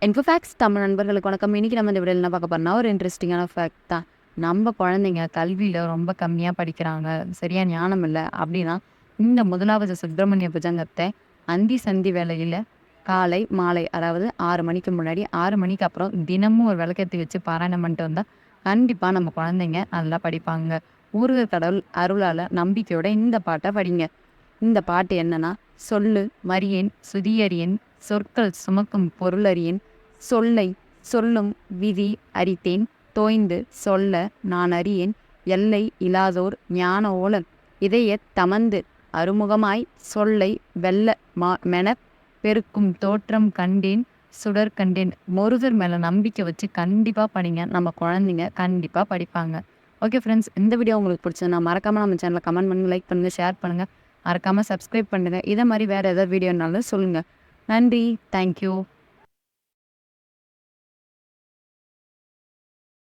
இன்ஃபோஃபேக்ட்ஸ் தமிழ் நண்பர்களுக்கு வணக்கம். இன்னைக்கு நம்ம இந்த வீடியோவில் என்ன பார்க்க போறோம்னா, ஒரு இன்ட்ரெஸ்டிங்கான ஃபேக்ட் தான். நம்ம குழந்தைங்க கல்வியில் ரொம்ப கம்மியாக படிக்கிறாங்க, சரியா ஞானம் இல்லை அப்படின்னா, இந்த முதலாவது சுப்பிரமணிய புஜங்கத்தை அந்தி சந்தி வேளையில் காலை மாலை அதாவது 6 மணிக்கு முன்னாடி 6 மணிக்கு அப்புறம் தினமும் ஒரு விளக்கேற்றி வச்சு பாராயணம் பண்ணிட்டு வந்தால் கண்டிப்பாக நம்ம குழந்தைங்க நல்லா படிப்பாங்க. முருகர் கடவுள் அருளால் நம்பிக்கையோட இந்த பாட்டை படிங்க. இந்த பாட்டு என்னன்னா, சொல்லு மரியேன் சுதியறியேன் சொற்கள் சுமக்கும் பொருளறியேன் சொல்லை சொல்லும் விதி அறித்தேன் தோய்ந்து சொல்ல நான் அறியேன் எல்லை இலாதோர் ஞான ஓலன் இதைய தமந்து அருமுகமாய் சொல்லை வெல்ல மெனப் பெருக்கும் தோற்றம் கண்டேன் சுடர் கண்டேன். முருகர் மேலே நம்பிக்கை வச்சு கண்டிப்பாக படிங்க, நம்ம குழந்தைங்க கண்டிப்பாக படிப்பாங்க. ஓகே ஃப்ரெண்ட்ஸ், இந்த வீடியோ உங்களுக்கு பிடிச்சதுன்னா மறக்காமல் நம்ம சேனலை கமெண்ட் பண்ணுங்கள், லைக் பண்ணுங்கள், ஷேர் பண்ணுங்கள், மறக்காமல் சப்ஸ்கிரைப் பண்ணுங்கள். இதை மாதிரி வேறு ஏதாவது வீடியோனாலும் சொல்லுங்கள். நன்றி, தேங்க்யூ.